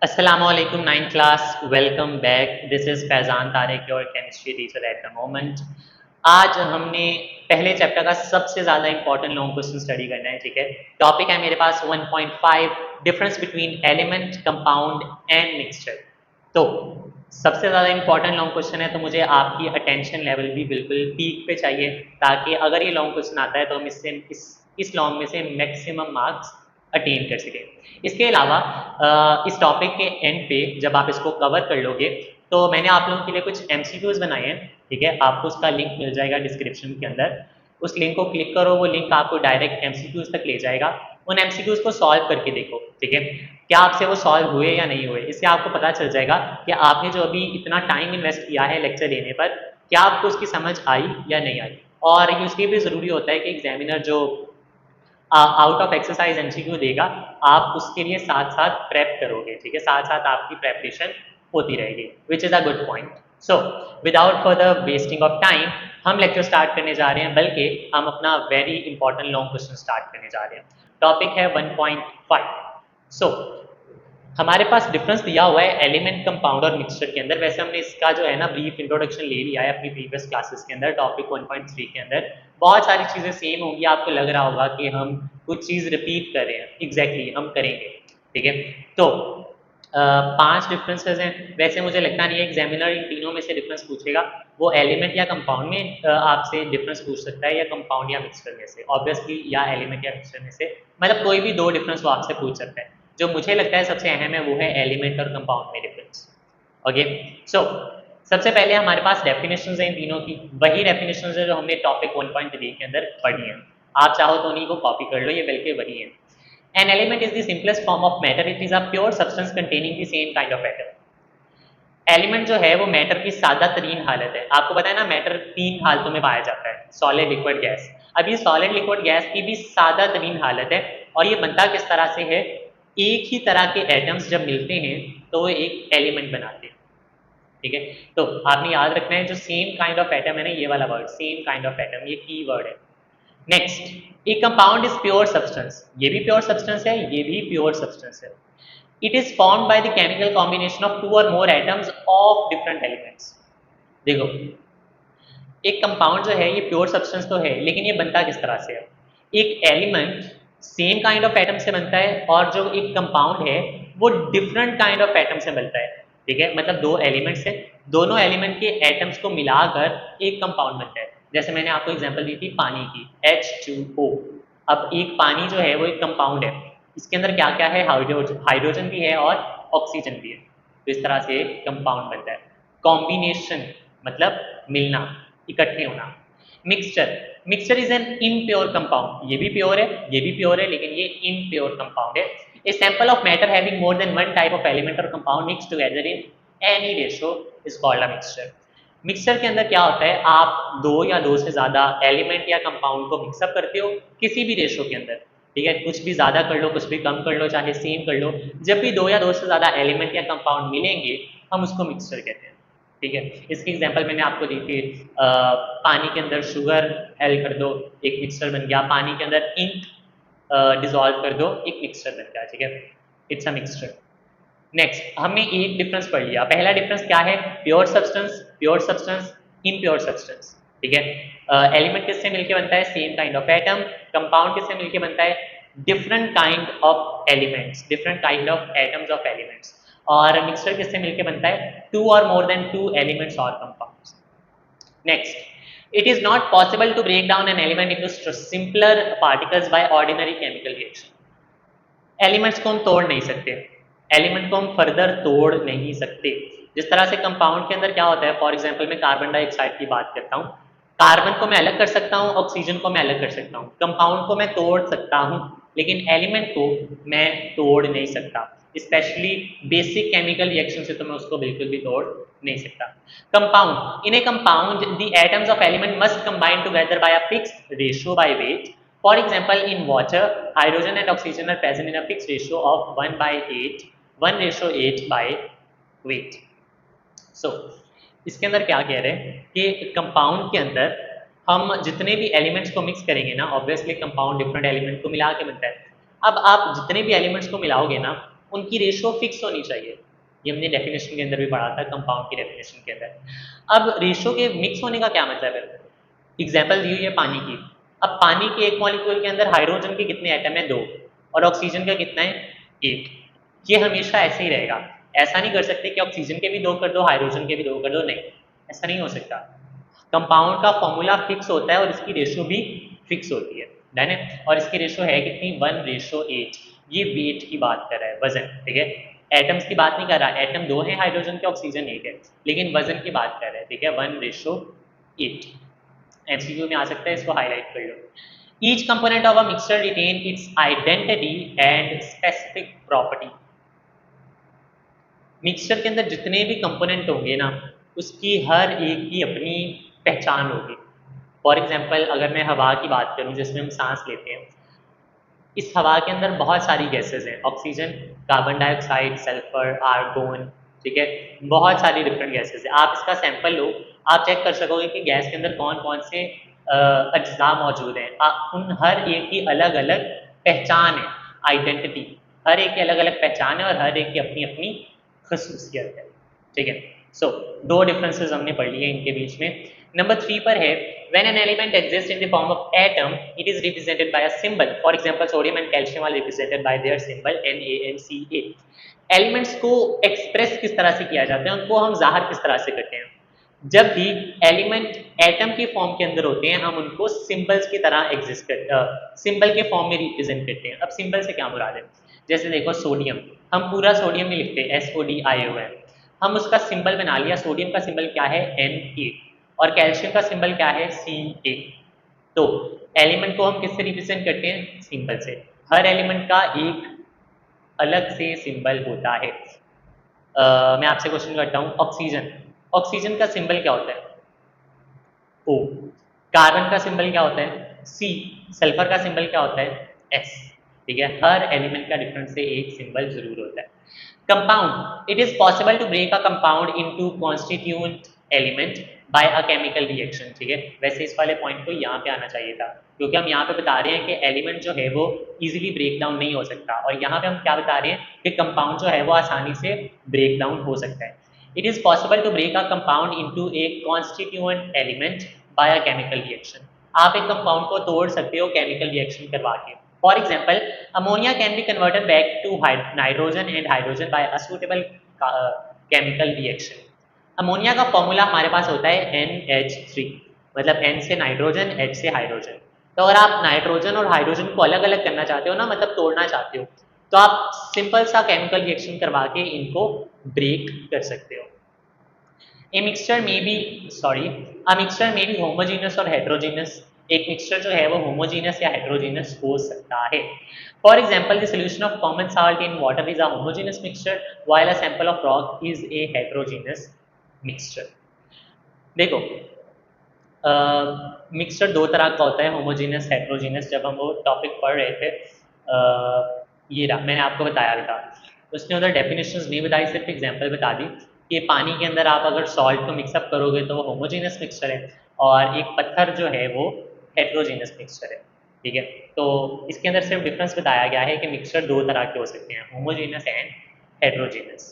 Assalamualaikum 9th class, welcome back. This is Faizan Tariq, your chemistry teacher at the moment. आज हमने पहले chapter का सबसे ज़्यादा इंपॉर्टेंट लॉन्ग क्वेश्चन स्टडी करना है, ठीक है। टॉपिक है मेरे पास 1.5 difference between element, compound and mixture. तो सबसे ज़्यादा इंपॉर्टेंट लॉन्ग क्वेश्चन है, तो मुझे आपकी अटेंशन लेवल भी बिल्कुल पीक पे चाहिए, ताकि अगर ये लॉन्ग क्वेश्चन आता है तो हम इससे इस लॉन्ग में से मैक्सिमम मार्क्स अटेन कर सकें। इसके अलावा इस टॉपिक के एंड पे जब आप इसको कवर कर लोगे, तो मैंने आप लोगों के लिए कुछ एमसीक्यूज बनाए हैं, ठीक है। आपको उसका लिंक मिल जाएगा डिस्क्रिप्शन के अंदर। उस लिंक को क्लिक करो, वो लिंक आपको डायरेक्ट एमसीक्यूज तक ले जाएगा। उन एमसीक्यूज को सॉल्व करके देखो, ठीक है। क्या आपसे वो सॉल्व हुए या नहीं हुए, इससे आपको पता चल जाएगा कि आपने जो अभी इतना टाइम इन्वेस्ट किया है लेक्चर लेने पर, क्या आपको उसकी समझ आई या नहीं आई। और ये उसके भी ज़रूरी होता है कि एग्जामिनर जो आउट ऑफ एक्सरसाइज एमसीक्यू देगा, आप उसके लिए साथ साथ प्रेप करोगे, ठीक है। साथ साथ आपकी प्रेपरेशन होती रहेगी, which is a good point. So without further wasting of time हम लेक्चर स्टार्ट करने जा रहे हैं, बल्कि हम अपना very important long question start करने जा रहे हैं। टॉपिक है 1.5। सो हमारे पास डिफरेंस दिया हुआ है एलिमेंट, कंपाउंड और मिक्सचर के अंदर। वैसे हमने इसका जो है ना ब्रीफ इंट्रोडक्शन ले लिया है अपनी प्रीवियस क्लासेस के अंदर। टॉपिक 1.3 के अंदर बहुत सारी चीज़ें सेम होंगी, आपको लग रहा होगा कि हम कुछ चीज़ रिपीट कर रहे हैं। एग्जैक्टली हम करेंगे, ठीक है। तो 5 डिफरेंसेस हैं। वैसे मुझे लगता नहीं है एग्जामिनर इन तीनों में से डिफरेंस पूछेगा। वो एलिमेंट या कंपाउंड में आपसे डिफरेंस पूछ सकता है, या कंपाउंड या मिक्सचर में से, ऑब्वियसली, या एलिमेंट या मिक्सचर में से। मतलब कोई भी दो डिफरेंस वो आपसे पूछ सकता है। जो मुझे लगता है सबसे अहम है वो है एलिमेंट और कंपाउंड में डिफरेंस। ओके। सो सबसे पहले हमारे पास डेफिनेशंस हैं इन तीनों की। वही डेफिनेशंस है जो हमने टॉपिक 1.3 के अंदर पढ़ी हैं। आप चाहो तो उन्हीं को कॉपी कर लो, ये बल्कि वही है। An element is the simplest form of matter, it is a pure substance containing the same kind of atom. Element जो है वो मैटर की सादा तरीन हालत है। आपको पता है ना, मैटर 3 हालतों में पाया जाता है, सॉलिड, लिक्विड, गैस। अब ये सॉलिड, लिक्विड, गैस की भी सादा तरीन हालत है। और ये बनता किस तरह से है, एक ही तरह के एटम्स जब मिलते हैं तो वो एक एलिमेंट बनाते हैं, ठीक है। तो आपने याद रखना है, जो सेम काइंड ऑफ एटम है ना, ये वाला word same kind of atom, ये की वर्ड है। Next, A compound is pure substance. ये भी प्योर सब्सटेंस है, ये भी प्योर सब्सटेंस है। It is formed by the chemical combination of 2 और मोर एटम्स ऑफ डिफरेंट एलिमेंट्स। देखो, एक कंपाउंड जो है ये प्योर सब्सटेंस तो है, लेकिन ये बनता किस तरह से है। एक element same kind of atom से बनता है, और जो एक कंपाउंड है वो डिफरेंट काइंड ऑफ एटम से बनता है, ठीक है। मतलब दो एलिमेंट्स है, दोनों एलिमेंट के एटम्स को मिलाकर एक कंपाउंड बनता है। जैसे मैंने आपको एग्जांपल दी थी पानी की, H2O। अब एक पानी जो है वो एक कंपाउंड है, इसके अंदर क्या क्या है, हाइड्रोजन भी है और ऑक्सीजन भी है। तो इस तरह से एक कंपाउंड बनता है। कॉम्बिनेशन मतलब मिलना, इकट्ठे होना। Mixture, mixture is an impure compound. ये भी प्योर है, ये भी प्योर है, लेकिन ये इम्प्योर कंपाउंड है। A sample of matter having more than one type of element और compound mix together in any ratio is called a mixture. Mixture के अंदर क्या होता है, आप दो या दो से ज्यादा एलिमेंट या कंपाउंड को मिक्सअप करते हो किसी भी रेशो के अंदर, ठीक है। कुछ भी ज्यादा कर लो, कुछ भी कम कर लो, चाहे सेम कर लो। जब भी दो या दो से ज्यादा एलिमेंट या कंपाउंड मिलेंगे, हम उसको मिक्सचर कहते हैं, ठीक है। इसकी एग्जांपल मैंने आपको दी थी, पानी के अंदर शुगर ऐड कर दो, एक मिक्सचर बन गया। पानी के अंदर इंक डिजोल्व कर दो, एक मिक्सचर बन गया, ठीक है। It's a mixture. नेक्स्ट, हमने एक डिफरेंस पढ़ लिया। पहला डिफरेंस क्या है, प्योर सब्सटेंस, इम्प्योर सब्सटेंस, ठीक है। एलिमेंट किससे मिलके बनता है, same kind of atom. Compound किससे मिलके बनता है, different kind of elements, different kind of atoms of elements. और मिक्सचर किससे मिलके बनता है, 2 और मोर देन 2 एलिमेंट्स और compounds. Next, it is not possible to break down an element into simpler particles by ordinary chemical reaction। Elements को हम तोड़ नहीं सकते, एलिमेंट को हम फर्दर तोड़ नहीं सकते। जिस तरह से कंपाउंड के अंदर क्या होता है, फॉर एग्जांपल मैं कार्बन डाइऑक्साइड की बात करता हूँ, कार्बन को मैं अलग कर सकता हूँ, ऑक्सीजन को मैं अलग कर सकता हूँ, कंपाउंड को मैं तोड़ सकता हूँ, लेकिन एलिमेंट को मैं तोड़ नहीं सकता। स्पेशली बेसिक केमिकल रिएक्शन से तो मैं उसको बिल्कुल भी तोड़ नहीं सकता। Compound, in A compound the atoms of element must combine together by a fixed ratio by weight. For example, in water, hydrogen and oxygen are present in a fixed ratio of 1/8, 1:8 by weight. So, इसके अंदर क्या कह रहे हैं कि compound के अंदर हम जितने भी एलिमेंट्स को मिक्स करेंगे ना, ऑब्वियसली कंपाउंड डिफरेंट एलिमेंट को मिला के बनता है। अब आप जितने भी एलिमेंट्स को मिलाओगे ना, उनकी रेशो फिक्स होनी चाहिए। ये हमने डेफिनेशन के अंदर भी पढ़ा था, कंपाउंड की डेफिनेशन के अंदर। अब रेशो के मिक्स होने का क्या मतलब है? एग्जाम्पल दी हुई है पानी की। अब पानी के एक मॉलिक्यूल के अंदर हाइड्रोजन के कितने एटम है? 2। और ऑक्सीजन का कितना है? 1। ये हमेशा ऐसे ही रहेगा। ऐसा नहीं कर सकते कि ऑक्सीजन के भी 2 कर दो, हाइड्रोजन के भी 2 कर दो, नहीं, ऐसा नहीं हो सकता। कंपाउंड का फॉर्मूला फिक्स होता है और इसकी रेशो भी फिक्स होती है, डन है। और इसकी रेशो है कितनी? 1:8। ये वेट की बात कर रहा है, वजन, ठीक है। एटम्स की बात नहीं कर रहा, एटम 2 है हाइड्रोजन के, ऑक्सीजन 1 है, लेकिन वजन की बात कर रहे हैं, ठीक है, 1:8। एमसीक्यू में आ सकता है, इसको हाईलाइट कर लो। Each component of a mixture retain its identity and specific property. Mixture के अंदर जितने भी कंपोनेंट होंगे ना, उसकी हर एक की अपनी पहचान होगी। फॉर एग्जांपल अगर मैं हवा की बात करूं जिसमें हम सांस लेते हैं, इस हवा के अंदर बहुत सारी गैसेस हैं, oxygen, carbon dioxide, sulphur, argon, ठीक है, बहुत सारी डिफरेंट गैसेस हैं। आप इसका सैंपल लो, आप चेक कर सकोगे कि गैस के अंदर कौन कौन से अज्जा मौजूद हैं। उन हर एक की अलग अलग पहचान है, आइडेंटिटी, हर एक की अलग अलग पहचान है और हर एक की अपनी अपनी खसूसियत है, ठीक है। सो दो डिफरेंसेस हमने पढ़ लिए इनके बीच में। नंबर 3 पर है, when an element exists in the form of atom, it is represented by a symbol. For example, sodium and calcium are represented by their symbol NaCl. Elements को एक्सप्रेस किस तरह से किया जाता है, उनको हम जाहिर किस तरह से करते हैं? जब भी एलिमेंट एटम के फॉर्म के अंदर होते हैं, हम उनको सिंबल्स की तरह एग्जिस्ट करते, सिंबल के फॉर्म में रिप्रेजेंट करते हैं। अब सिंबल से क्या मुराद है? जैसे देखो सोडियम, हम पूरा सोडियम नहीं लिखते, SODIUM, हम उसका सिंबल बना लिया। सोडियम का सिंबल क्या है? Na। और कैल्शियम का सिंबल क्या है? Ca। तो एलिमेंट को हम किससे रिप्रेजेंट करते हैं? सिंबल से। हर एलिमेंट का एक अलग से सिंबल होता है। मैं आपसे क्वेश्चन करता हूँ, ऑक्सीजन, ऑक्सीजन का सिंबल क्या होता है? O। कार्बन का सिंबल क्या होता है? C। सल्फर का सिंबल क्या होता है? S। ठीक है, हर एलिमेंट का डिफरेंट से एक सिंबल जरूर होता है। Compound, it is possible to break a compound into constituent element by a chemical reaction, ठीक है। वैसे इस वाले पॉइंट को यहाँ पे आना चाहिए था, क्योंकि हम यहाँ पे बता रहे हैं कि एलिमेंट जो है वो इजीली ब्रेक डाउन नहीं हो सकता, और यहाँ पे हम क्या बता रहे हैं कि कंपाउंड जो है वो आसानी से ब्रेक डाउन हो सकता है। It is possible to break a compound into a constituent element by a chemical reaction. आप एक कंपाउंड को तोड़ सकते हो केमिकल रिएक्शन करवा के। For example, ammonia can be converted back to nitrogen and hydrogen by a suitable chemical reaction. Ammonia का formula हमारे पास होता है NH3, मतलब N से नाइट्रोजन, H से हाइड्रोजन। तो अगर आप नाइट्रोजन और हाइड्रोजन को अलग अलग करना चाहते हो ना, मतलब तोड़ना चाहते हो, तो आप सिंपल सा केमिकल रिएक्शन करवा के इनको ब्रेक कर सकते हो। A mixture may be sorry a mixture may be homogeneous और heterogeneous। एक मिक्सचर जो है वो होमोजीनियस या हेट्रोजीनियस हो सकता है। For example, the solution of common salt in water is a homogeneous mixture while a sample of rock is a heterogeneous mixture. देखो, मिक्सचर दो तरह का होता है, होमोजीनियस, हेट्रोजीनियस। जब हम वो टॉपिक पढ़ रहे थे, ये रहा, मैंने आपको बताया भी था, उसने उधर डेफिनेशंस नहीं बताई, सिर्फ एग्जांपल बता दी कि पानी के अंदर आप अगर सॉल्ट को मिक्सअप करोगे तो वो होमोजीनियस मिक्सचर है, और एक पत्थर जो है वो हेट्रोजीनियस मिक्सचर है, ठीक है। तो इसके अंदर सिर्फ डिफरेंस बताया गया है कि मिक्सचर दो तरह के हो सकते हैं, होमोजीनियस एंड हेट्रोजीनियस।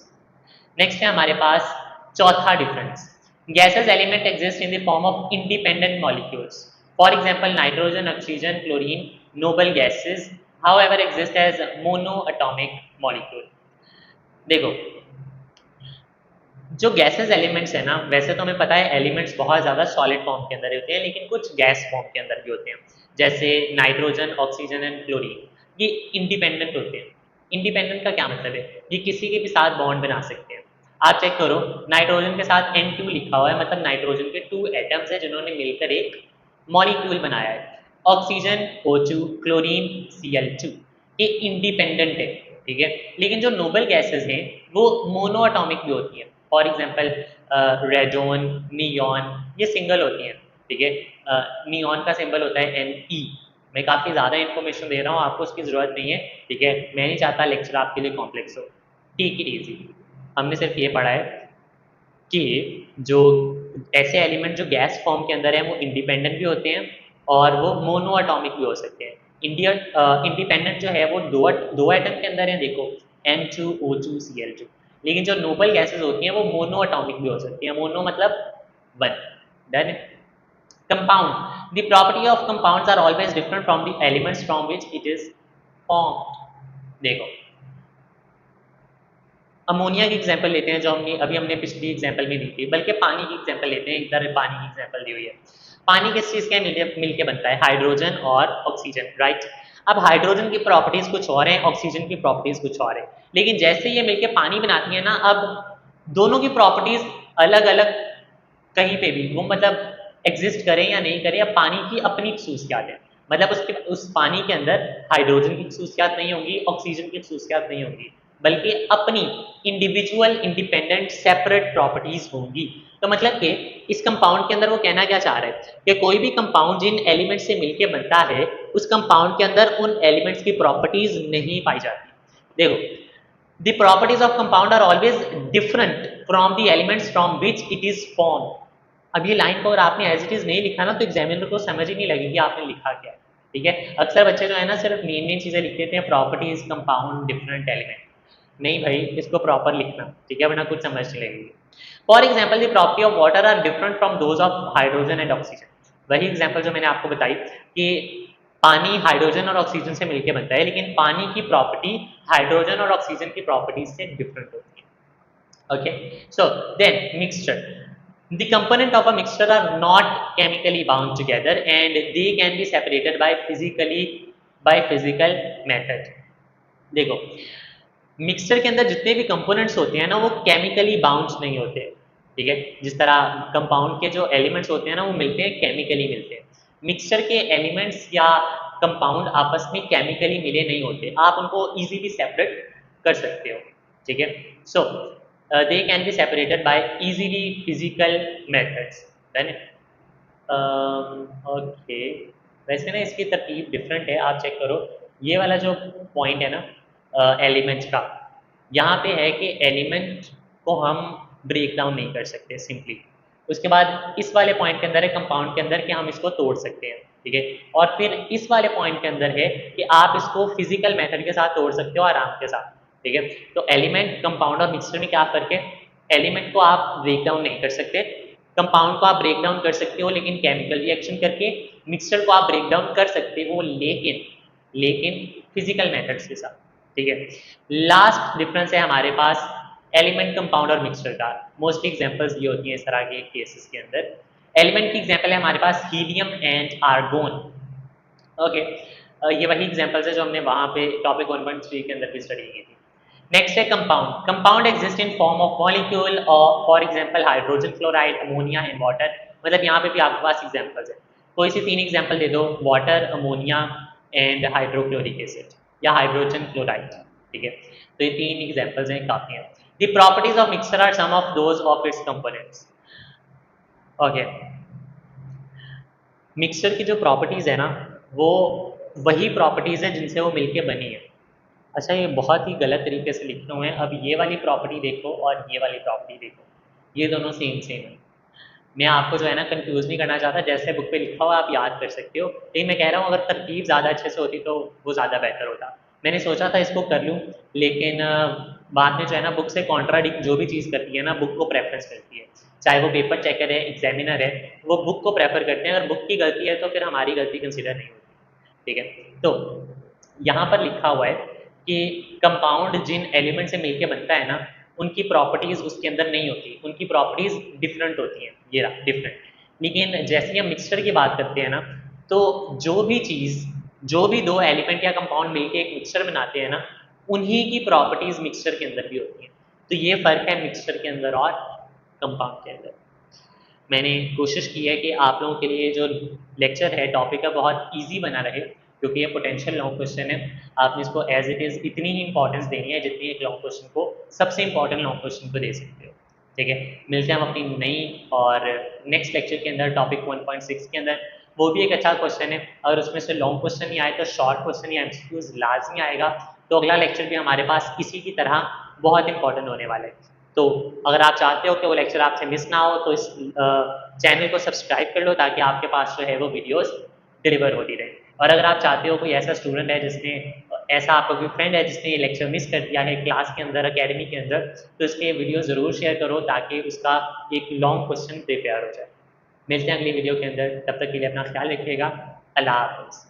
नेक्स्ट है हमारे पास चौथा difference, gases element exist in the form of independent molecules. For example, nitrogen, oxygen, chlorine, noble gases however exist as monoatomic molecule। देखो, जो गैसेस एलिमेंट्स है ना, वैसे तो हमें पता है एलिमेंट्स बहुत ज़्यादा सॉलिड फॉर्म के अंदर होते हैं, लेकिन कुछ गैस फॉर्म के अंदर भी होते हैं, जैसे नाइट्रोजन, ऑक्सीजन एंड क्लोरीन। ये इंडिपेंडेंट होते हैं। इंडिपेंडेंट का क्या मतलब है? ये किसी के भी साथ बॉन्ड बना सकते हैं। आप चेक करो, नाइट्रोजन के साथ N2 लिखा हुआ है, मतलब नाइट्रोजन के 2 एटम्स हैं जिन्होंने मिलकर एक मॉलिक्यूल बनाया है। ऑक्सीजन O2, क्लोरीन Cl2, ये इंडिपेंडेंट है, ठीक है। लेकिन जो नोबल गैसेस हैं वो मोनोएटॉमिक भी होती हैं। फॉर एग्जांपल, रेडोन, नियॉन, ये सिंगल होती हैं, ठीक है। नियॉन का सिंबल होता है Ne। मैं काफ़ी ज़्यादा इन्फॉर्मेशन दे रहा हूँ, आपको उसकी ज़रूरत नहीं है, ठीक है। मैं नहीं चाहता लेक्चर आपके लिए कॉम्प्लेक्स हो, टेक इट ईजी। हमने सिर्फ ये पढ़ा है कि जो ऐसे एलिमेंट जो गैस फॉर्म के अंदर हैं वो इंडिपेंडेंट भी होते हैं और वो मोनो एटॉमिक भी हो सकते हैं। इंडिपेंडेंट जो है वो दो एटम के अंदर है, देखो N2O2Cl2। लेकिन जो नोबल गैसेज होती हैं वो मोनो अटोमिक भी हो सकती हैं, मोनो मतलब one. Done. Compound, the property of compounds are always different from the elements from which it is formed. देखो अमोनिया की एग्जांपल लेते हैं जो हमने पिछली एग्जांपल में दी थी, बल्कि पानी की एग्जांपल लेते हैं, इधर पानी की एग्जांपल दी हुई है। पानी किस चीज़ के मिलके बनता है? हाइड्रोजन और ऑक्सीजन, राइट। अब हाइड्रोजन की प्रॉपर्टीज कुछ और हैं, ऑक्सीजन की प्रॉपर्टीज कुछ और है, लेकिन जैसे ये मिलके पानी बनाती है ना, अब दोनों की प्रॉपर्टीज अलग अलग कहीं पे भी वो मतलब एग्जिस्ट करें या नहीं करें, अब पानी की अपनी खसूसियात है। मतलब उस पानी के अंदर हाइड्रोजन की खसूसियात नहीं होंगी, ऑक्सीजन की खसूसियात नहीं होंगी, बल्कि अपनी इंडिविजुअल इंडिपेंडेंट सेपरेट प्रॉपर्टीज होंगी। तो मतलब कि इस कंपाउंड के अंदर वो कहना क्या चाह रहे हैं कि कोई भी कंपाउंड जिन एलिमेंट से मिलकर बनता है, उस कंपाउंड के अंदर उन एलिमेंट्स की प्रॉपर्टीज नहीं पाई जाती। देखो, the properties of compound are always different from the elements from which it is formed। अब ये लाइन को अगर आपने एज इट इज नहीं लिखा ना, तो एग्जामिनर को समझ ही नहीं लगेगी आपने लिखा क्या है। ठीक है, अक्सर बच्चे जो है ना सिर्फ मेन मेन चीज़ें लिख देते हैं, प्रॉपर्टीज, कंपाउंड, डिफरेंट एलिमेंट। नहीं भाई, इसको प्रॉपर लिखना, ठीक है, वरना कुछ समझ नहीं लगेगी। For example the property of water are different from those of hydrogen and oxygen. वही एग्जाम्पल जो मैंने आपको बताई कि पानी हाइड्रोजन और ऑक्सीजन से मिलकर बनता है, लेकिन पानी की प्रॉपर्टी हाइड्रोजन और ऑक्सीजन की प्रॉपर्टीज से डिफरेंट होती है। Okay, so then mixture, the component of a mixture are not chemically bound together and they can be separated by physical method। देखो, मिक्सचर के अंदर जितने भी कंपोनेंट्स होते हैं ना, वो केमिकली बाउंड नहीं होते। ठीक है, जिस तरह कंपाउंड के जो एलिमेंट्स होते हैं ना, वो मिलते हैं केमिकली मिलते हैं। मिक्सचर के एलिमेंट्स या कंपाउंड आपस में केमिकली मिले नहीं होते, आप उनको इजीली सेपरेट कर सकते हो। ठीक है, so they can be separated by easily physical methods. Done. Okay, वैसे ना इसकी तरतीब डिफरेंट है, आप चेक करो। ये वाला जो पॉइंट है ना एलिमेंट का, यहाँ पे है कि एलिमेंट को हम ब्रेक डाउन नहीं कर सकते सिंपली। उसके बाद इस वाले पॉइंट के अंदर है कंपाउंड के अंदर कि हम इसको तोड़ सकते हैं। ठीक है, और फिर इस वाले पॉइंट के अंदर है कि आप इसको फिजिकल मेथड के साथ तोड़ सकते हो आराम के साथ। ठीक है, तो एलिमेंट, कंपाउंड और मिक्सचर में क्या फर्क है? एलिमेंट को आप ब्रेक डाउन नहीं कर सकते, कंपाउंड को आप ब्रेक डाउन कर सकते हो लेकिन केमिकल रिएक्शन करके, मिक्सचर को आप ब्रेक डाउन कर सकते हो लेकिन फिजिकल मेथड्स के साथ। ठीक है, लास्ट डिफरेंस है हमारे पास एलिमेंट, कंपाउंड और मिक्सचर का। मोस्टली एग्जांपल्स ये होती हैं इस तरह के केसेस के अंदर। एलिमेंट की एग्जांपल है हमारे पास हीलियम एंड आर्गोन। ओके, ये वही एग्जांपल्स है जो हमने वहाँ पे टॉपिक 1.3 के अंदर भी स्टडी की थी। नेक्स्ट है compound. Compound exist in form of molecule और for example hydrogen chloride, ammonia and water. मतलब यहाँ पे भी आपके पास एग्जांपल्स है, कोई सी 3 एग्जांपल दे दो, water, ammonia and hydrochloric acid या हाइड्रोजन क्लोराइड। ठीक है, तो ये 3 एग्जांपल्स हैं, काफ़ी हैं। The properties of mixture are sum of those of its components. Okay, mixture की जो प्रॉपर्टीज़ है ना, वो वही प्रॉपर्टीज़ है जिनसे वो मिलके बनी है। अच्छा, ये बहुत ही गलत तरीके से लिखे हुए हैं। अब ये वाली प्रॉपर्टी देखो और ये वाली प्रॉपर्टी देखो, ये दोनों सेम सेम है। मैं आपको जो है ना कंफ्यूज नहीं करना चाहता, जैसे बुक पे लिखा हुआ आप याद कर सकते हो, लेकिन मैं कह रहा हूँ अगर तरतीब ज़्यादा अच्छे से होती तो वो ज़्यादा बेहतर होता। मैंने सोचा था इसको कर लूँ, लेकिन बाद में जो है ना बुक से कॉन्ट्राडिक्ट जो भी चीज़ करती है ना, बुक को प्रेफरेंस करती है। चाहे वो पेपर चेकर है, एग्जामिनर है, वो बुक को प्रेफर करते हैं। अगर बुक की गलती है तो फिर हमारी गलती कंसिडर नहीं होती। ठीक है, तो यहाँ पर लिखा हुआ है कि कंपाउंड जिन एलिमेंट से मिलके बनता है ना, उनकी प्रॉपर्टीज़ उसके अंदर नहीं होती, उनकी प्रॉपर्टीज़ डिफरेंट होती हैं। ये रहा डिफरेंट। लेकिन जैसे ही हम मिक्सचर की बात करते हैं ना, तो जो भी दो एलिमेंट या कंपाउंड मिलके एक मिक्सचर बनाते हैं ना, उन्हीं की प्रॉपर्टीज़ मिक्सचर के अंदर भी होती हैं। तो ये फ़र्क है मिक्सचर के अंदर और कंपाउंड के अंदर। मैंने कोशिश की है कि आप लोगों के लिए जो लेक्चर है, टॉपिक है, बहुत ईजी बना रहे, क्योंकि ये पोटेंशियल लॉन्ग क्वेश्चन है। आपने इसको एज इट इज़ इतनी ही इंपॉर्टेंस देनी है जितनी एक लॉन्ग क्वेश्चन को, सबसे इंपॉर्टेंट लॉन्ग क्वेश्चन को दे सकते हो। ठीक है, मिलते हैं हम अपनी नई और नेक्स्ट लेक्चर के अंदर टॉपिक 1.6 के अंदर। वो भी एक अच्छा क्वेश्चन है, अगर उसमें से लॉन्ग क्वेश्चन नहीं आए तो शॉर्ट क्वेश्चन या एमसीक्यूज लाजमी आएगा। तो अगला लेक्चर भी हमारे पास इसी की तरह बहुत इंपॉर्टेंट होने वाला है। तो अगर आप चाहते हो कि वो लेक्चर आपसे मिस ना हो, तो इस चैनल को सब्सक्राइब कर लो ताकि आपके पास जो है वो वीडियोस डिलीवर होती रहे। और अगर आप चाहते हो कोई ऐसा स्टूडेंट है जिसने ऐसा आपका कोई फ्रेंड है जिसने ये लेक्चर मिस कर दिया है क्लास के अंदर, अकेडमी के अंदर, तो इसके वीडियो ज़रूर शेयर करो ताकि उसका एक लॉन्ग क्वेश्चन प्रिपेयर हो जाए। मिलते हैं अगली वीडियो के अंदर, तब तक के लिए अपना ख्याल रखिएगा। अल्लाह हाफ़िज़।